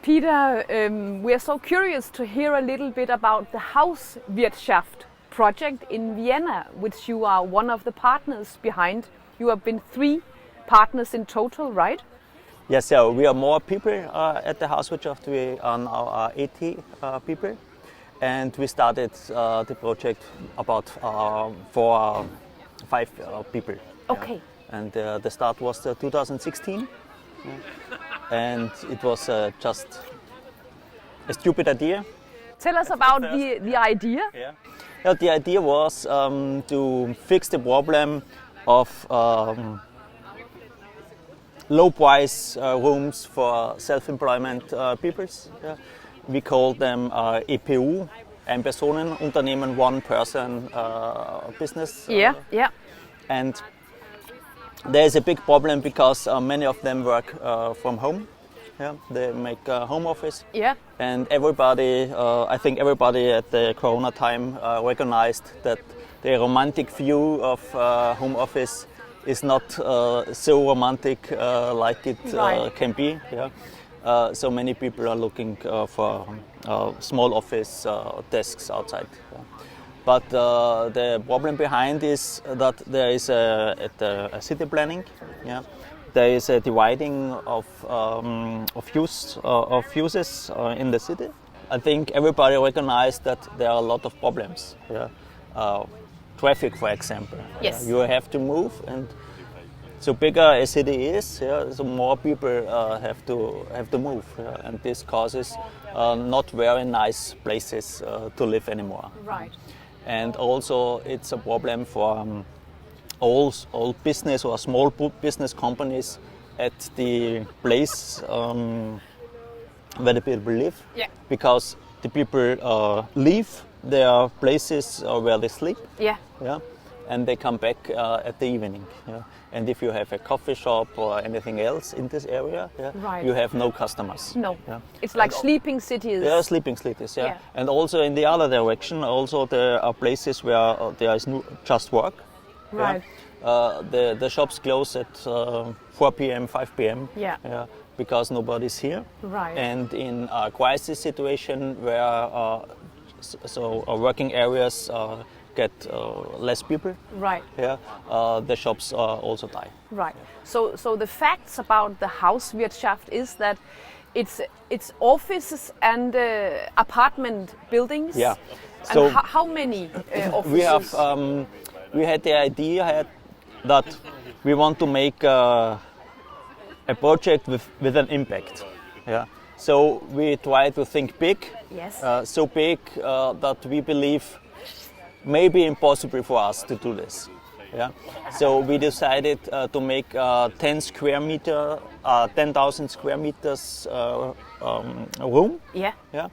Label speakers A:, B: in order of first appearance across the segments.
A: Peter, we are so curious to hear a little bit about the HausWirtschaft project in Vienna, which you are one of the partners behind. You have been 3 partners in total, right?
B: Yes, so we are more people at the HausWirtschaft. We are now 80 people, and we started the project about 4-5 people.
A: Okay.
B: Yeah. And the start was 2016, yeah. And it was just a stupid idea.
A: Tell us about the idea.
B: Yeah. Yeah, the idea was to fix the problem of low price rooms for self-employment peoples. Yeah. We call them EPU, Ein-Personen-Unternehmen, one-person business.
A: Yeah, yeah.
B: And there is a big problem because many of them work from home. Yeah, they make home office.
A: Yeah.
B: And everybody, I think everybody at the Corona time recognized that the romantic view of home office is not so romantic like it can be. Yeah. So many people are looking for small office desks outside. Yeah. But the problem behind is that there is a city planning. Yeah. There is a dividing of uses in the city. I think everybody recognized that there are a lot of problems. Yeah. Traffic, for example.
A: Yes.
B: You have to move, and so bigger a city is, yeah, so more people have to move, yeah, and this causes not very nice places to live anymore.
A: Right.
B: And also, it's a problem for all business or small business companies at the place where the people live,
A: yeah.
B: Because the people leave their places where they sleep,
A: yeah.
B: Yeah, and they come back at the evening. Yeah. And if you have a coffee shop or anything else in this area, yeah,
A: right.
B: You have no customers.
A: No,
B: yeah.
A: It's like sleeping cities.
B: There are sleeping cities, yeah.
A: Yeah.
B: And also in the other direction, also there are places where there is just work.
A: Right.
B: Yeah. The shops close at 4 p.m., 5 p.m.
A: Yeah.
B: Yeah, because nobody's here.
A: Right.
B: And in a crisis situation where working areas get less people.
A: Right.
B: Yeah, the shops also die.
A: Right. So the facts about the HausWirtschaft is that it's offices and apartment buildings.
B: Yeah.
A: So and how many offices?
B: We had the idea that we want to make a project with an impact. Yeah. So we try to think big.
A: Yes.
B: So big that we believe maybe impossible for us to do this. Yeah. So we decided to make 10,000 square meters room.
A: Yeah.
B: Yeah.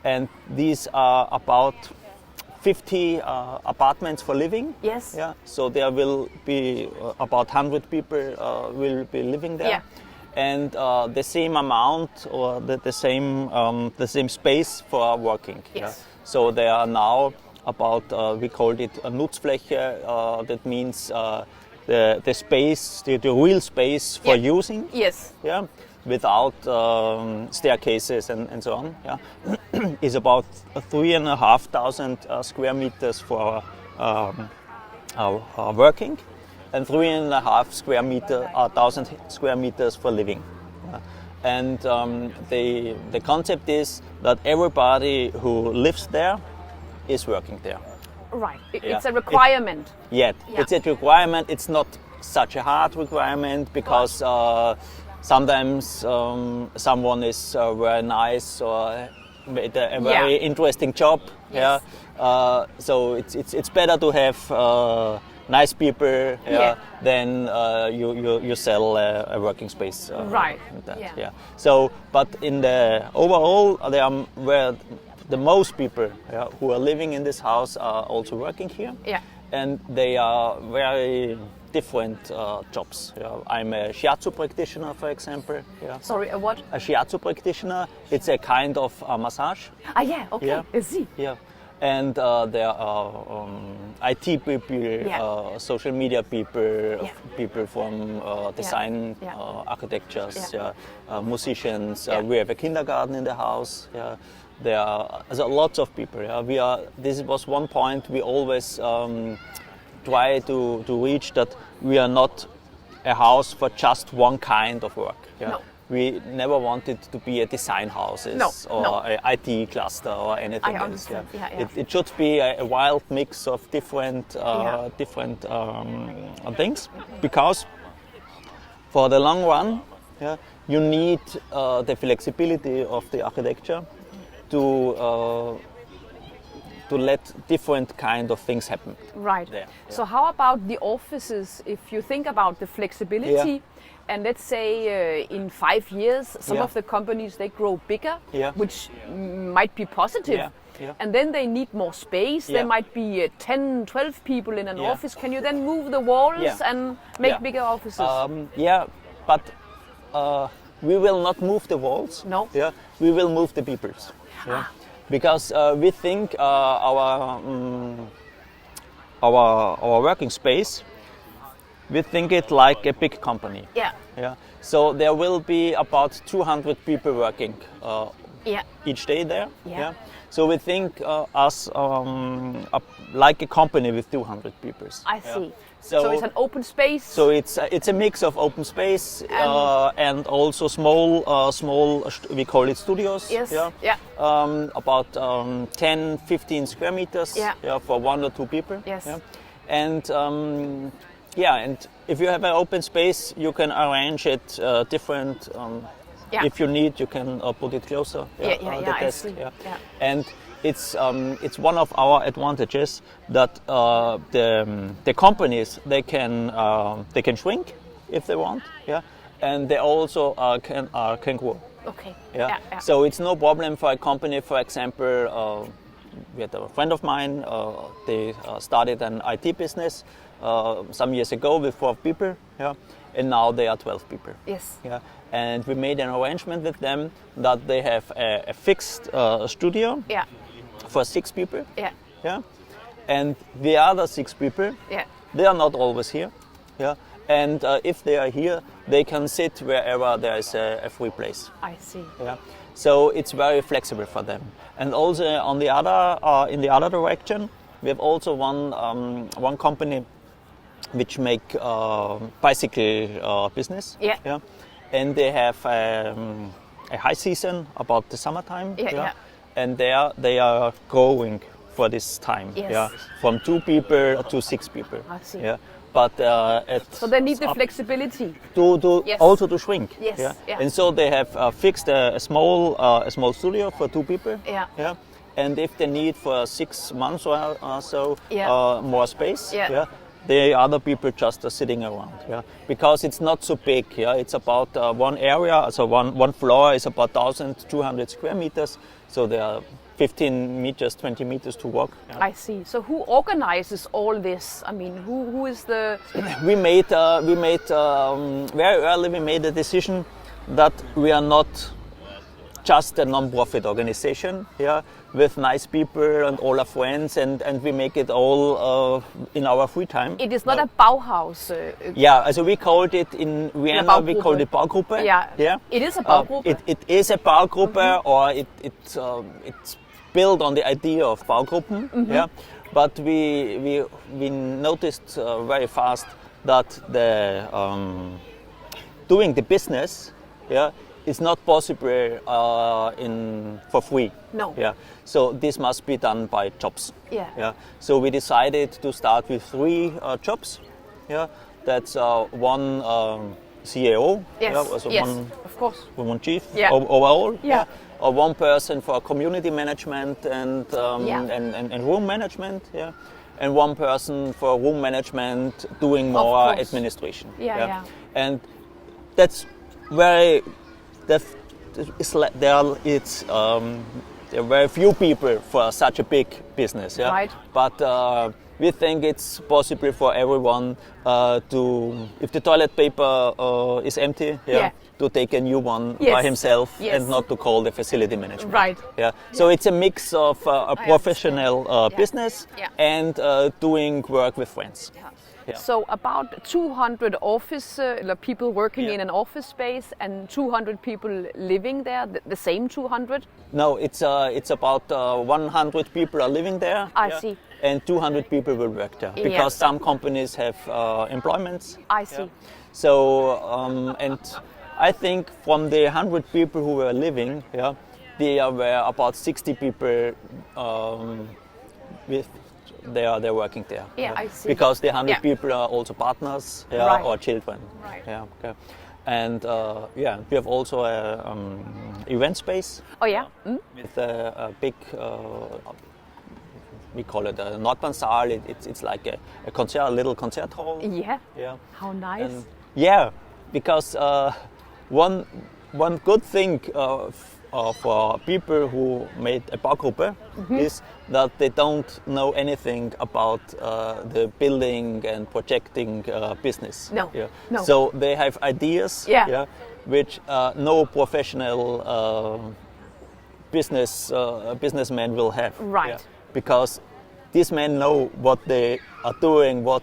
B: And these are about 50 apartments for living.
A: Yes.
B: Yeah. So there will be about 100 people will be living there.
A: Yeah.
B: And the same amount or the same space for working.
A: Yes.
B: Yeah? So there are now about we called it a Nutzfläche. That means the space, the real space for using.
A: Yes.
B: Yeah. Without staircases and so on. Yeah. Is about 3,500 square meters for working, and 3,500 square meters for living. And the concept is that everybody who lives there is working there.
A: Right. It's a requirement.
B: It's a requirement. It's not such a hard requirement because sometimes someone is very nice or made a very interesting job.
A: Yes.
B: Yeah. So it's better to have nice people than you sell a working space.
A: Right.
B: Yeah. So, but in the overall, where the most people who are living in this house are also working here.
A: Yeah.
B: And they are very different jobs. Yeah. I'm a shiatsu practitioner, for example. Yeah.
A: Sorry, a what?
B: A shiatsu practitioner. It's a kind of massage.
A: Ah, yeah. Okay.
B: Yeah.
A: I see.
B: Yeah. And there are IT people, social media people, people from design, architectures, musicians. We have a kindergarten in the house. There are lots of people. This was one point we always try to reach, that we are not a house for just one kind of work.
A: No.
B: We never wanted to be a design house or an IT cluster or anything else. It should be a wild mix of different things, because for the long run, you need the flexibility of the architecture to let different kind of things happen.
A: Right. So how about the offices? If you think about the flexibility, and let's say in 5 years, some of the companies, they grow bigger, which might be positive. And then they need more space. There might be 10, 12 people in an office. Can you then move the walls and make bigger offices?
B: But we will not move the walls.
A: No.
B: We will move the peoples. Because we think our working space, we think it like a big company. So there will be about 200 people working each day there. So we think us like a company with 200 people.
A: I see. So it's an open space.
B: So it's a mix of open space and also small. We call it studios. About 10, 15 square meters. For 1 or 2 people. And and if you have an open space, you can arrange it different. If you need, you can put it closer. The desk. And it's one of our advantages that the companies, they can shrink if they want. And they also can grow.
A: Okay.
B: So it's no problem for a company. For example, we had a friend of mine. They started an IT business some years ago with 4 people. And now they are 12 people. And we made an arrangement with them that they have a fixed studio for 6 people. And the other 6 people, they are not always here. And if they are here, they can sit wherever there is a free place.
A: I see.
B: So it's very flexible for them. And also on the other, in the other direction, we have also one company which make bicycle business. And they have a high season about the summertime. And they are growing for this time. From 2 people to 6 people.
A: I see.
B: But
A: so they need the flexibility
B: also to shrink.
A: Yeah.
B: And so they have fixed a small studio for 2 people. And if they need for 6 months or so more space, the other people just are sitting around. Because it's not so big. It's about one area, so one floor is about 1,200 square meters. So there are 15 meters, 20 meters to walk.
A: I see. So who organizes all this? I mean, who is the?
B: We made very early. We made a decision that we are not just a non-profit organization, with nice people and all our friends, and we make it all in our free time.
A: It is not a Bauhaus.
B: So we called it in Vienna. We called it Baugruppe.
A: It is a Baugruppe.
B: It is a Baugruppe, or it's built on the idea of Baugruppen. But we noticed very fast that the doing the business, it's not possible for free.
A: No.
B: So this must be done by jobs. So we decided to start with 3 jobs. That's one CEO.
A: Of course.
B: One chief overall. Or one person for community management and room management. And one person for room management doing more administration. And that's very. There are very few people for such a big business.
A: Right.
B: But we think it's possible for everyone to, if the toilet paper is empty, to take a new one by himself and not to call the facility management.
A: Right.
B: Yeah. So it's a mix of a professional business and doing work with friends.
A: Yeah. So about 200 office people working in an office space and 200 people living there, the same 200?
B: No, it's about 100 people are living there.
A: I see.
B: And 200 people will work there because some companies have employments.
A: I see.
B: So, and I think from the 100 people who were living, there were about 60 people they're working there.
A: Yeah, I see.
B: Because the 100 people are also partners or children.
A: Right.
B: Yeah, okay. And we have also a event space.
A: Oh yeah.
B: With a big, we call it a Nordbahnsaal. It's like a little concert hall.
A: Yeah.
B: Yeah.
A: How nice.
B: And, because one good thing for people who made a Baugruppe is that they don't know anything about the building and projecting business.
A: No.
B: So they have ideas which no professional businessman will have.
A: Right.
B: Because these men know what they are doing, what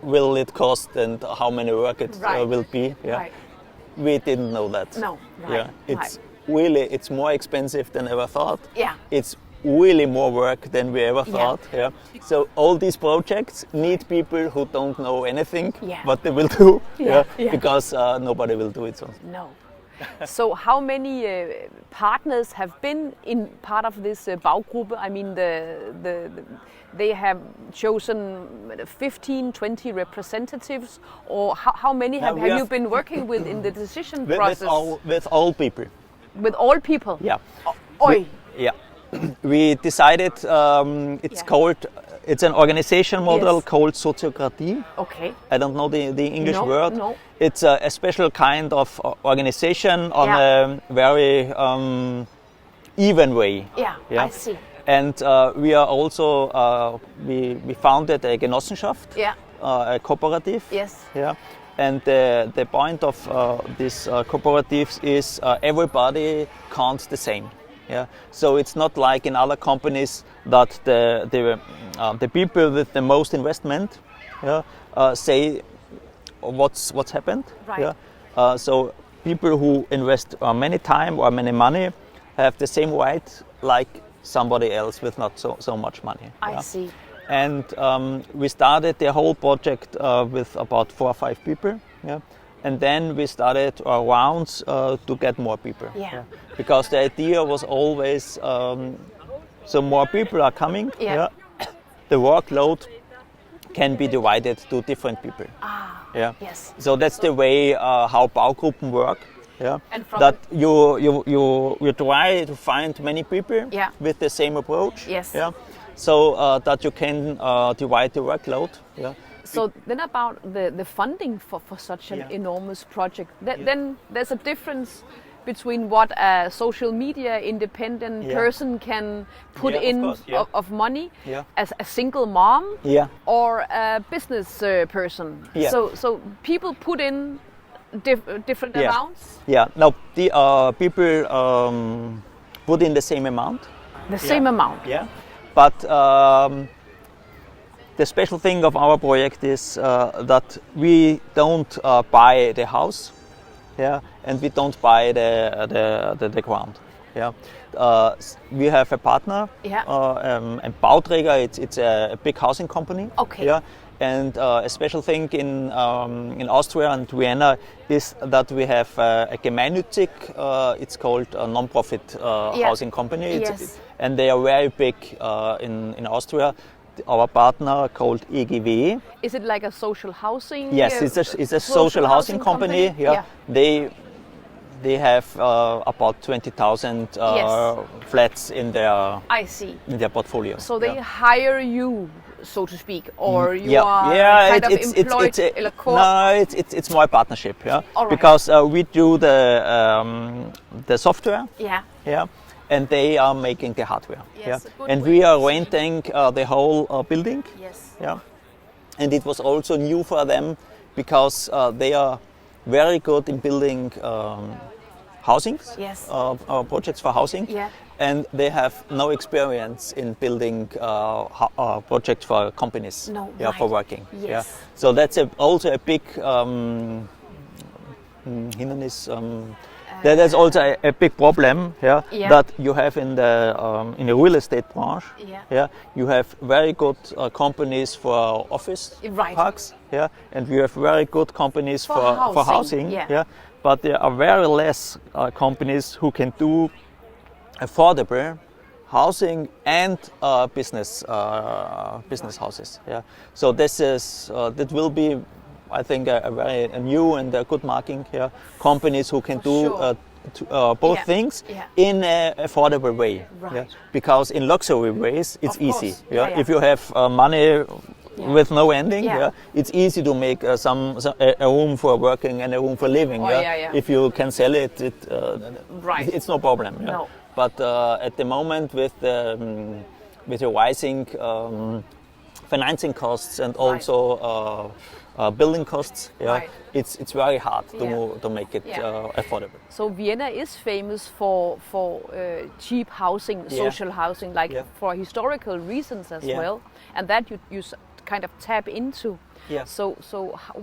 B: will it cost and how many work it will be. Yeah.
A: Right.
B: We didn't know that.
A: No. Right.
B: Yeah. It's more expensive than ever thought.
A: Yeah.
B: It's really more work than we ever thought. Yeah. So all these projects need people who don't know anything what they will do. Because nobody will do it. So.
A: No. So how many partners have been in part of this Baugruppe? I mean, they have chosen 15, 20 representatives, or how many have you been working with in the decision process?
B: With all people.
A: With all people?
B: Yeah.
A: Oi.
B: We decided it's an organization model called sociocratie.
A: Okay.
B: I don't know the English word.
A: No.
B: It's a special kind of organization on a very even way.
A: Yeah, I see.
B: And we are also, we founded a Genossenschaft, a cooperative.
A: Yes.
B: Yeah. And the point of these cooperatives is everybody counts the same. Yeah. So it's not like in other companies that the people with the most investment say what's happened.
A: Right.
B: Yeah. So people who invest many time or many money have the same right like somebody else with not so much money.
A: I see.
B: And we started the whole project with about 4 or 5 people. Yeah. And then we started our rounds to get more people.
A: Yeah.
B: Because the idea was always, so more people are coming.
A: Yeah.
B: The workload can be divided to different people.
A: Yes.
B: So that's the way how Baugruppen work. Yeah.
A: And from
B: that you try to find many people with the same approach.
A: Yes.
B: Yeah. So that you can divide the workload. Yeah.
A: So then about the funding for such an enormous project, then there's a difference between what a social media independent person can put in of money as a single mom or a business person.
B: Yeah.
A: So people put in different amounts?
B: Yeah, no, the people put in the same amount.
A: The same amount?
B: Yeah, but the special thing of our project is that we don't buy the house, and we don't buy the ground. Yeah, we have a partner, and Bauträger. It's a big housing company.
A: Okay.
B: Yeah, and a special thing in Austria and Vienna is that we have a gemeinnützig. It's called a non-profit housing company.
A: Yes.
B: And they are very big in Austria. Our partner called EGW.
A: Is it like a social housing?
B: Yes, it's a social housing company. Yeah. They have about 20,000 flats in their portfolio.
A: So they hire you, so to speak, or you are kind of employed in a co-op?
B: No, it's more a partnership. Yeah.
A: All right.
B: Because we do the software.
A: Yeah.
B: Yeah. and they are making the hardware.
A: Yes,
B: Yeah,
A: a good
B: and
A: way
B: we are
A: to see.
B: renting the whole building.
A: Yes.
B: Yeah, and it was also new for them because they are very good in building housings,
A: Yes.
B: projects for housing,
A: Yeah.
B: and they have no experience in building projects for companies.
A: No,
B: yeah, for
A: right.
B: working.
A: Yes.
B: Yeah, so that's also a big hindernis. That's also a big problem. Yeah,
A: Yeah.
B: that you have in the real estate branch.
A: Yeah.
B: Yeah, you have very good companies for office
A: Right.
B: parks. Yeah, and you have very good companies for housing.
A: Yeah.
B: But there are very less companies who can do affordable housing and business houses. Yeah, so this is that will be, I think, a new and a good marking here. Companies who can do
A: sure.
B: both
A: Yeah.
B: things
A: Yeah.
B: in an affordable way.
A: Right.
B: Yeah? Because in luxury ways, it's
A: Of
B: easy.
A: course.
B: Yeah?
A: Yeah, yeah.
B: If you have money with no ending,
A: Yeah.
B: it's easy to make a room for working and a room for living.
A: Oh, yeah.
B: If you can sell it,
A: Right.
B: it's no problem. Yeah?
A: No.
B: But at the moment, with the rising financing costs and also building costs,
A: Right.
B: it's very hard to make it
A: Yeah.
B: affordable.
A: So Vienna is famous for cheap housing, social housing, like
B: Yeah.
A: for historical reasons as
B: Yeah.
A: well, and that you kind of tap into.
B: Yeah.
A: So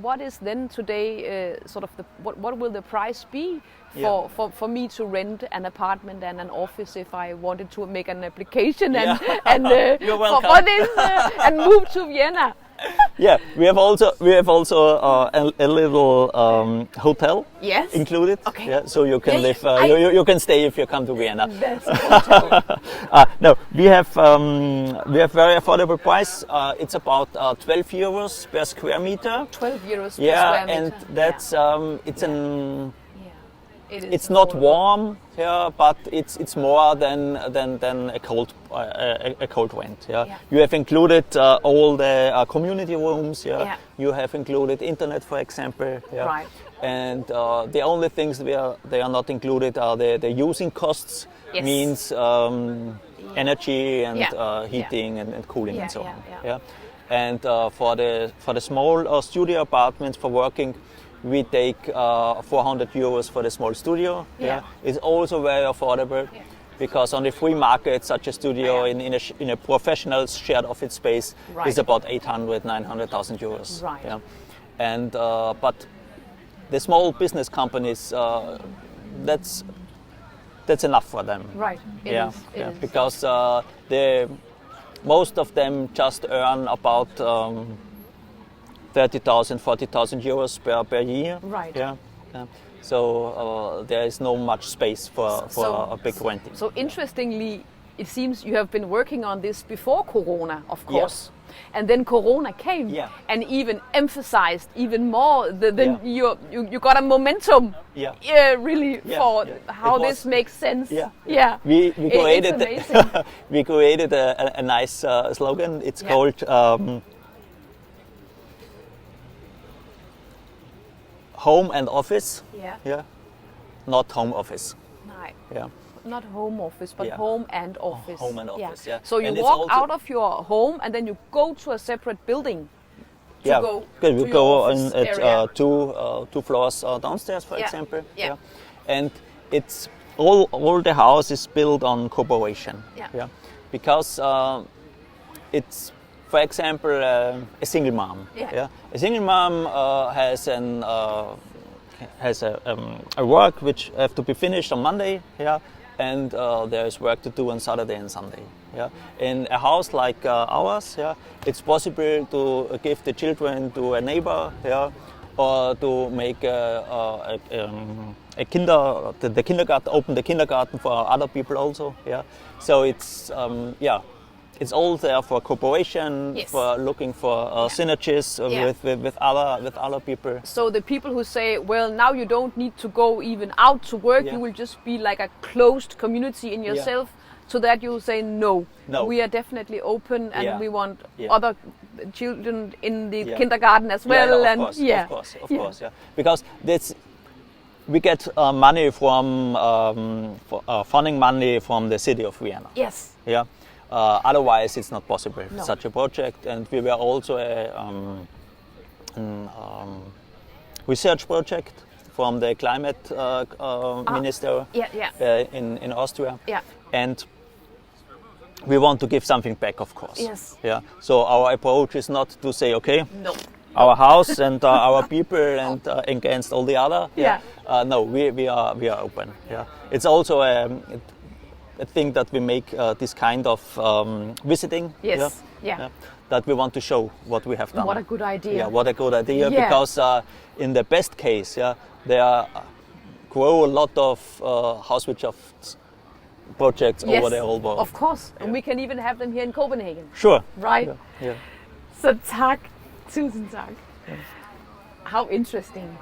A: what is then today sort of what will the price be
B: Yeah.
A: for me to rent an apartment and an office if I wanted to make an application
B: Yeah.
A: and
B: You're
A: for
B: welcome.
A: this and move to Vienna?
B: Yeah, we have also a little hotel
A: Yes.
B: included.
A: Okay.
B: Yeah, so you can
A: Yeah,
B: live.
A: I-
B: you can stay if you come to Vienna.
A: That's hotel.
B: No, we have very affordable price. It's about 12 euros per square meter.
A: 12 euros per
B: Yeah,
A: square meter.
B: and that's it's an.
A: Yeah. It is
B: It's not
A: affordable.
B: warm here, but it's more than a cold rent. Yeah?
A: Yeah.
B: You have included all the community rooms. Yeah?
A: Yeah.
B: You have included internet, for example. Yeah?
A: Right.
B: And the only things they are not included are the using costs.
A: Yes.
B: Means energy and
A: Yeah.
B: heating and cooling
A: Yeah,
B: and so
A: yeah,
B: on.
A: yeah.
B: Yeah? And for the small studio apartments for working, we take 400 euros for the small studio.
A: Yeah.
B: It's also very affordable because on the free market, such a studio in a professional shared office space
A: Right.
B: is about 800,000-900,000 euros.
A: Right.
B: Yeah. And but the small business companies, that's enough for them.
A: Right. It
B: Yeah,
A: is, it
B: yeah,
A: is.
B: because most of them just earn about 30,000, 40,000 euros per year.
A: Right.
B: Yeah. Yeah. So there is no much space for a big renting.
A: So interestingly, it seems you have been working on this before Corona, of course. And then Corona came and even emphasized even more you got a momentum really for how this makes sense.
B: Yeah. We created
A: it's amazing.
B: we created a nice slogan. It's called home and office. Yeah. Not home office.
A: Right.
B: Yeah.
A: Not home office, but home and office.
B: Home and office, yeah.
A: So you
B: And it's
A: walk
B: also-
A: out of your home and then you go to a separate building.
B: Good. We
A: to your
B: go
A: office
B: on at
A: area.
B: two floors downstairs, for example.
A: Yeah.
B: And it's all the house is built on cooperation.
A: Yeah.
B: Because it's, for example, a single mom.
A: Yeah.
B: A single mom has a work which have to be finished on Monday. Yeah. And there is work to do on Saturday and Sunday. Yeah. In a house like ours, it's possible to give the children to a neighbor, or to make the kindergarten, open the kindergarten for other people also. Yeah. So it's it's all there for cooperation, for looking for synergies with other people.
A: So the people who say, well, now you don't need to go even out to work, you will just be like a closed community in yourself. So that you say, no, we are definitely open and we want other children in the kindergarten as well.
B: Of course. Because we get money from funding money from the city of Vienna.
A: Yes.
B: Yeah. Otherwise, it's not possible
A: No.
B: such a project. And we were also a research project from the climate minister in Austria.
A: Yeah.
B: And we want to give something back, of course.
A: Yes.
B: Yeah. So our approach is not to say, okay,
A: No.
B: our house and our people and against all the other.
A: Yeah.
B: No, we are open. Yeah. It's also a thing that we make this kind of visiting.
A: Yes. Yeah.
B: That we want to show what we have done.
A: What a good idea.
B: Yeah, what a good idea.
A: Yeah.
B: Because in the best case, there grow a lot of HausWirtschaft projects over the whole world.
A: Of course. And we can even have them here in Copenhagen.
B: Sure.
A: Right?
B: Yeah.
A: So tak. Tusind tak. How interesting.